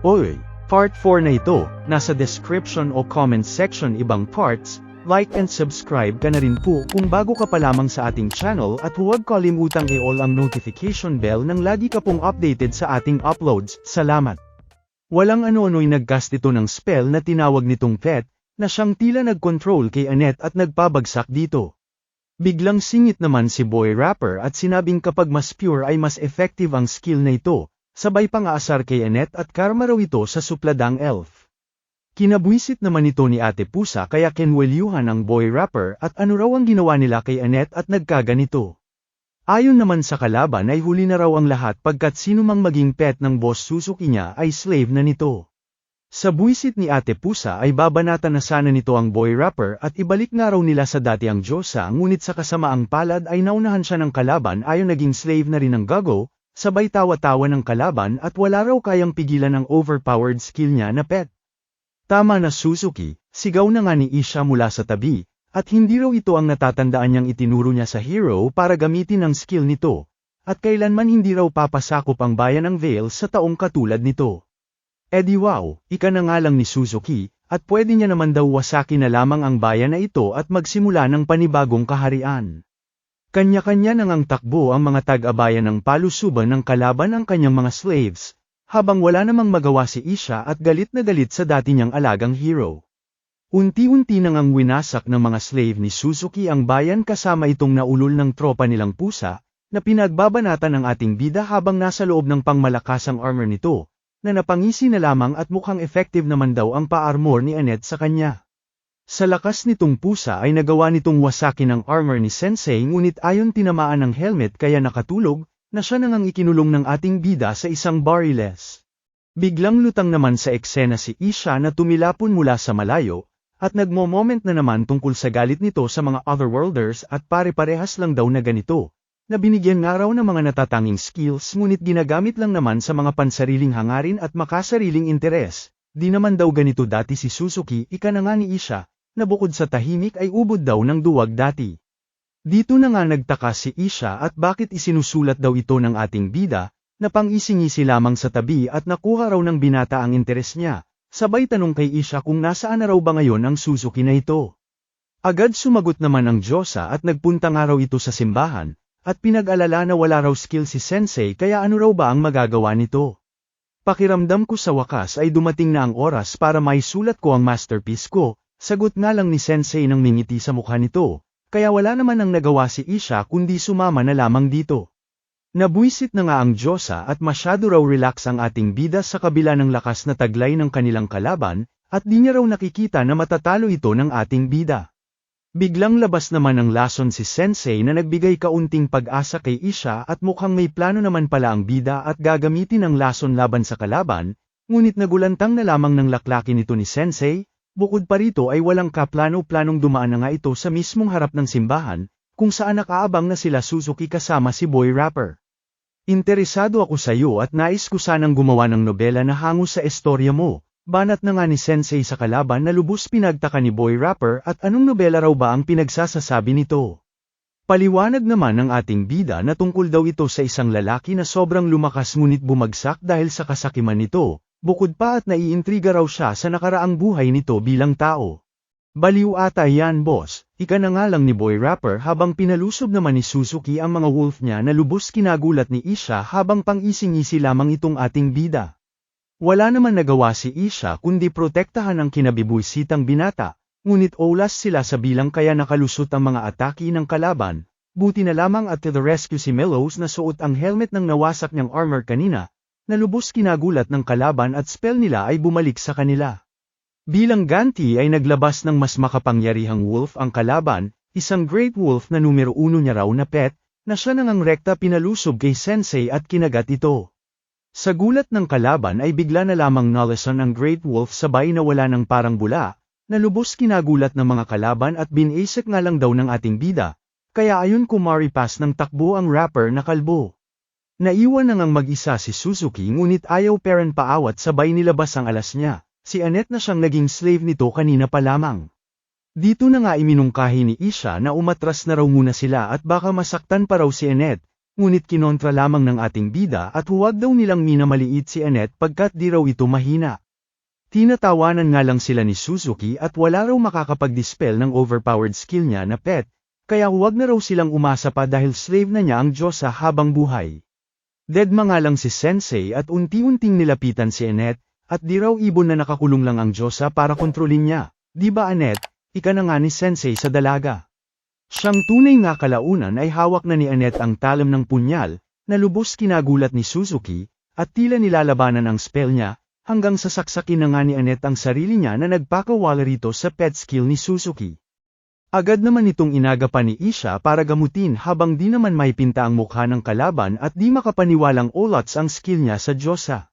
Oy, part 4 na ito, nasa description o comment section ibang parts, like and subscribe ka na rin po kung bago ka pa lamang sa ating channel at huwag kalimutang i-all ang notification bell nang lagi ka pong updated sa ating uploads, salamat. Walang ano-ano'y nagcast ito ng spell na tinawag nitong Pet, na siyang tila nag-control kay Annette at nagpabagsak dito. Biglang singit naman si Boy Rapper at sinabing kapag mas pure ay mas effective ang skill na ito, sabay pang-aasar kay Annette at karma raw ito sa supladang elf. Kinabwisit naman ito ni Ate Pusa kaya kinwelyuhan ang Boy Rapper at ano raw ang ginawa nila kay Annette at nagkaganito. Ayon naman sa kalaban ay huli na raw ang lahat pagkat sino mang maging pet ng boss Suzuki niya ay slave na nito. Sa buwisit ni Ate Pusa ay babanatan na sana nito ang Boy Rapper at ibalik nga raw nila sa dati ang Diyosa ngunit sa kasamaang palad ay naunahan siya ng kalaban ayon naging slave na rin ng Gago, sabay tawa-tawa ng kalaban at wala raw kayang pigilan ang overpowered skill niya na pet. Tama na Suzuki, sigaw na nga ni Isha mula sa tabi, at hindi raw ito ang natatandaan niyang itinuro niya sa hero para gamitin ang skill nito, at kailanman hindi raw papasakop ang bayan ng Vale sa taong katulad nito. Edi wow, ika na nga lang ni Suzuki, at pwede niya naman daw wasaki na lamang ang bayan na ito at magsimula ng panibagong kaharian. Kanya-kanya nang ang takbo ang mga tag-abayan ng palusuban ng kalaban ang kanyang mga slaves, habang wala namang magawa si Isha at galit na galit sa dati niyang alagang hero. Unti-unti nang ang winasak ng mga slave ni Suzuki ang bayan kasama itong naulol ng tropa nilang pusa, na pinagbabanatan ng ating bida habang nasa loob ng pangmalakasang armor nito, na napangisi na lamang at mukhang effective naman daw ang pa-armor ni Annette sa kanya. Sa lakas nitong pusa ay nagawa nitong wasakin ang armor ni Sensei ngunit ayon tinamaan ng helmet kaya nakatulog, na siya nang ikinulong ng ating bida sa isang bariles. Biglang lutang naman sa eksena si Isha na tumilapon mula sa malayo, at nagmo-moment na naman tungkol sa galit nito sa mga otherworlders at pare-parehas lang daw na ganito, na binigyan nga raw ng mga natatanging skills ngunit ginagamit lang naman sa mga pansariling hangarin at makasariling interes. Di naman daw ganito dati si Suzuki, ika na nga ni Isha, na bukod sa tahimik ay ubod daw ng duwag dati. Dito na nga nagtaka si Isha at bakit isinusulat daw ito ng ating bida, na pang-isingisi lamang sa tabi at nakuha raw ng binata ang interes niya, sabay tanong kay Isha kung nasaan na raw ba ngayon ang Suzuki na ito. Agad sumagot naman ang Diyosa at nagpunta nga raw ito sa simbahan, at pinag-alala na wala raw skill si Sensei kaya ano raw ba ang magagawa nito. Pakiramdam ko sa wakas ay dumating na ang oras para maisulat ko ang masterpiece ko, sagot nga lang ni Sensei nang mingiti sa mukha nito, kaya wala naman ang nagawa si Isha kundi sumama na lamang dito. Nabwisit na nga ang Diyosa at masyado raw relax ang ating bida sa kabila ng lakas na taglay ng kanilang kalaban, at di niya raw nakikita na matatalo ito ng ating bida. Biglang labas naman ng lason si Sensei na nagbigay kaunting pag-asa kay Isha at mukhang may plano naman pala ang bida at gagamitin ang lason laban sa kalaban, ngunit nagulantang na lamang ng laklakin nito ni Sensei, bukod pa rito ay walang kaplano-planong dumaan na nga ito sa mismong harap ng simbahan, kung saan nakaabang na sila Suzuki kasama si Boy Rapper. Interesado ako sa iyo at nais ko sanang gumawa ng nobela na hango sa istorya mo. Banat na nga ni Sensei sa kalaban na lubos pinagtaka ni Boy Rapper at anong nobela raw ba ang pinagsasasabi nito. Paliwanag naman ng ating bida na tungkol daw ito sa isang lalaki na sobrang lumakas ngunit bumagsak dahil sa kasakiman nito, bukod pa at naiintriga raw siya sa nakaraang buhay nito bilang tao. Baliw ata yan boss, ika na nga lang ni Boy Rapper habang pinalusob naman ni Suzuki ang mga wolf niya na lubos kinagulat ni Isha habang pang-ising-isi lamang itong ating bida. Wala naman nagawa si Isha kundi protektahan ang kinabibuisitang binata, ngunit olas sila sa bilang kaya nakalusot ang mga atake ng kalaban, buti na lamang at to the rescue si Mellows na suot ang helmet ng nawasak niyang armor kanina, na lubos kinagulat ng kalaban at spell nila ay bumalik sa kanila. Bilang ganti ay naglabas ng mas makapangyarihang wolf ang kalaban, isang great wolf na numero 1 niya raw na pet, na siya nang ang rekta pinalusob kay Sensei at kinagat ito. Sa gulat ng kalaban ay bigla na lamang naleson ang Great Wolf sabay na wala ng parang bula, na lubos kinagulat ng mga kalaban at binasik nga lang daw ng ating bida, kaya ayon kumaripas ng takbo ang Rapper na kalbo. Naiwan na ngang mag-isa si Suzuki ngunit ayaw peren paawat sabay nilabas ang alas niya, si Annette na siyang naging slave nito kanina pa lamang. Dito na nga iminungkahi ni Isha na umatras na raw muna sila at baka masaktan pa raw si Annette, ngunit kinontra lamang ng ating bida at huwag daw nilang minamaliit si Annette pagkat di raw ito mahina. Tinatawanan nga lang sila ni Suzuki at wala raw makakapag-dispel ng overpowered skill niya na pet, kaya huwag na raw silang umasa pa dahil slave na niya ang Diyosa habang buhay. Deadma nga lang si Sensei at unti-unting nilapitan si Annette, at di raw ibon na nakakulong lang ang Diyosa para kontrolin niya. Di ba Annette, ika na nga ni Sensei sa dalaga. Siyang tunay nga kalaunan ay hawak na ni Annette ang talam ng punyal, na lubos kinagulat ni Suzuki, at tila nilalabanan ang spell niya, hanggang sasaksakin na nga ni Annette ang sarili niya na nagpakawala rito sa pet skill ni Suzuki. Agad naman itong inagapan ni Isha para gamutin habang di naman maipinta ang mukha ng kalaban at di makapaniwalang ulats ang skill niya sa Diyosa.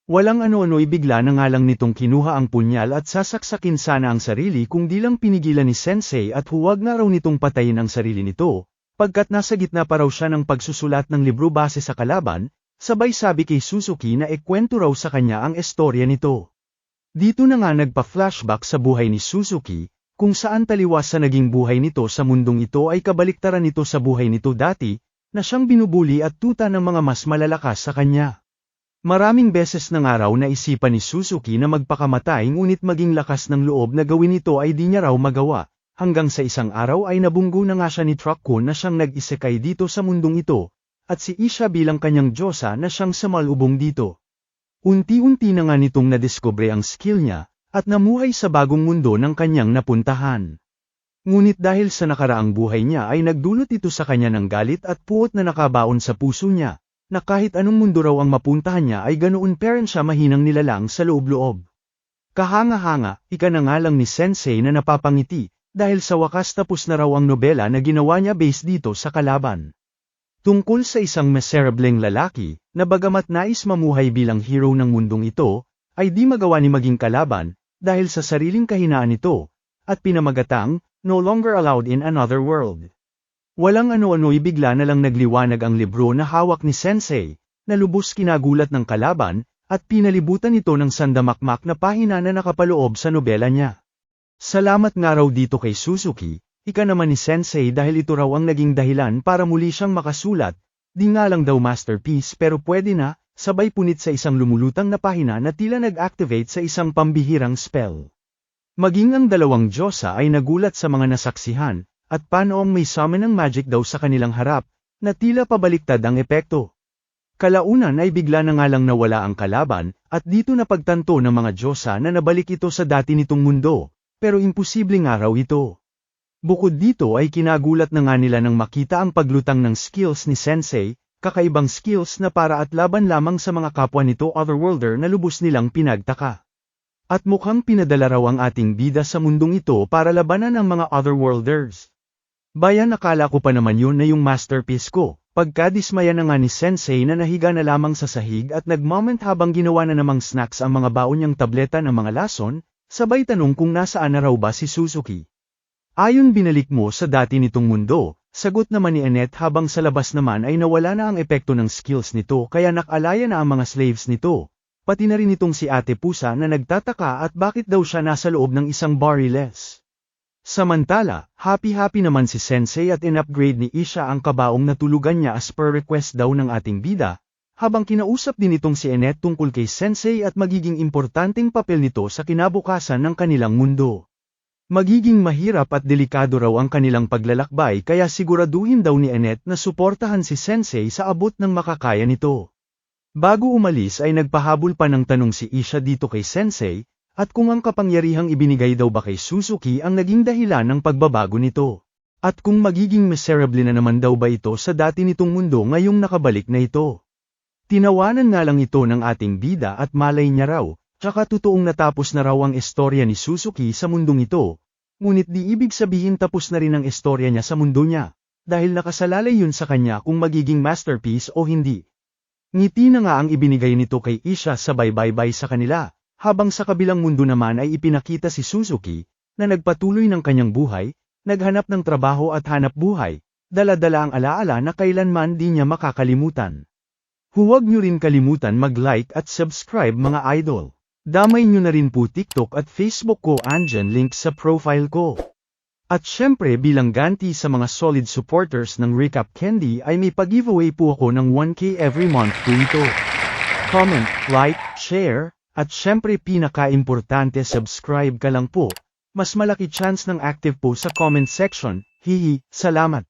Walang ano-ano'y bigla na nga lang nitong kinuha ang punyal at sasaksakin sana ang sarili kung di lang pinigilan ni Sensei at huwag na raw nitong patayin ang sarili nito, pagkat nasa gitna pa raw siya ng pagsusulat ng libro base sa kalaban, sabay sabi kay Suzuki na ikwento raw sa kanya ang istorya nito. Dito na nga nagpa-flashback sa buhay ni Suzuki, kung saan taliwas sa naging buhay nito sa mundong ito ay kabaliktaran nito sa buhay nito dati, na siyang binubuli at tuta ng mga mas malalakas sa kanya. Maraming beses na nga raw naisipan ni Suzuki na magpakamatay ngunit maging lakas ng loob na gawin ito ay di niya raw magawa, hanggang sa isang araw ay nabunggo na nga siya ni Truck-kun na siyang nag-isekay dito sa mundong ito, at si Isha bilang kanyang Diyosa na siyang samalubong dito. Unti-unti na nga nitong nadiskubre ang skill niya, at namuhay sa bagong mundo ng kanyang napuntahan. Ngunit dahil sa nakaraang buhay niya ay nagdulot ito sa kanya ng galit at puot na nakabaon sa puso niya, na kahit anong mundo raw ang mapuntahan niya ay ganoon pa rin siya mahinang nilalang sa loob-loob. Kahanga-hanga, ika na nga lang ni Sensei na napapangiti, dahil sa wakas tapos na raw ang nobela na ginawa niya base dito sa kalaban. Tungkol sa isang miserableng lalaki, na bagamat nais mamuhay bilang hero ng mundong ito, ay di magawa ni maging kalaban, dahil sa sariling kahinaan nito, at pinamagatang, no longer allowed in another world. Walang ano-ano'y bigla na lang nagliwanag ang libro na hawak ni Sensei, na lubos kinagulat ng kalaban, at pinalibutan ito ng sandamakmak na pahina na nakapaloob sa nobela niya. Salamat nga raw dito kay Suzuki, ika naman ni Sensei dahil ito raw ang naging dahilan para muli siyang makasulat, di nga lang daw masterpiece pero pwede na, sabay punit sa isang lumulutang na pahina na tila nag-activate sa isang pambihirang spell. Maging ang dalawang Diyosa ay nagulat sa mga nasaksihan, at panoong may summon ng magic daw sa kanilang harap, na tila pabaliktad ang epekto. Kalaunan ay bigla na nga lang nawala ang kalaban, at dito napagtanto ng mga Diyosa na nabalik ito sa dati nitong mundo, pero imposible nga raw ito. Bukod dito ay kinagulat na nga nila nang makita ang paglutang ng skills ni Sensei, kakaibang skills na para at laban lamang sa mga kapwa nito otherworlder na lubos nilang pinagtaka. At mukhang pinadala raw ang ating bida sa mundong ito para labanan ang mga otherworlders. Bayan akala ko pa naman yun na yung masterpiece ko, pagkadismaya na nga ni Sensei na nahiga na lamang sa sahig at nagmoment habang ginawa na namang snacks ang mga baon niyang tableta ng mga lason, sabay tanong kung nasaan na raw ba si Suzuki. Ayon binalik mo sa dati nitong mundo, sagot naman ni Annette habang sa labas naman ay nawala na ang epekto ng skills nito kaya nakalaya na ang mga slaves nito, pati na rin itong si Ate Pusa na nagtataka at bakit daw siya nasa loob ng isang barriles. Samantala, happy-happy naman si Sensei at in-upgrade ni Isha ang kabaong na tulugan niya as per request daw ng ating bida, habang kinausap din itong si Annette tungkol kay Sensei at magiging importanteng papel nito sa kinabukasan ng kanilang mundo. Magiging mahirap at delikado raw ang kanilang paglalakbay kaya siguraduhin daw ni Annette na suportahan si Sensei sa abot ng makakaya nito. Bago umalis ay nagpahabol pa ng tanong si Isha dito kay Sensei, at kung ang kapangyarihang ibinigay daw ba kay Suzuki ang naging dahilan ng pagbabago nito. At kung magiging miserable na naman daw ba ito sa dati nitong mundo ngayong nakabalik na ito. Tinawanan nga lang ito ng ating bida at malay niya raw, tsaka totoong natapos na raw ang istorya ni Suzuki sa mundong ito, ngunit di ibig sabihin tapos na rin ang istorya niya sa mundo niya, dahil nakasalalay yun sa kanya kung magiging masterpiece o hindi. Ngiti na nga ang ibinigay nito kay Isha sa bye-bye sa kanila, habang sa kabilang mundo naman ay ipinakita si Suzuki, na nagpatuloy ng kanyang buhay, naghanap ng trabaho at hanap buhay, dala-dala ang alaala na kailanman di niya makakalimutan. Huwag niyo rin kalimutan mag-like at subscribe mga idol. Damay niyo na rin po TikTok at Facebook ko andyan link sa profile ko. At syempre bilang ganti sa mga solid supporters ng Recap Candy ay may pag-giveaway po ako ng 1K every month po ito. Comment, like, share, at syempre pinaka-importante subscribe ka lang po. Mas malaki chance ng active po sa comment section. Hihi, salamat.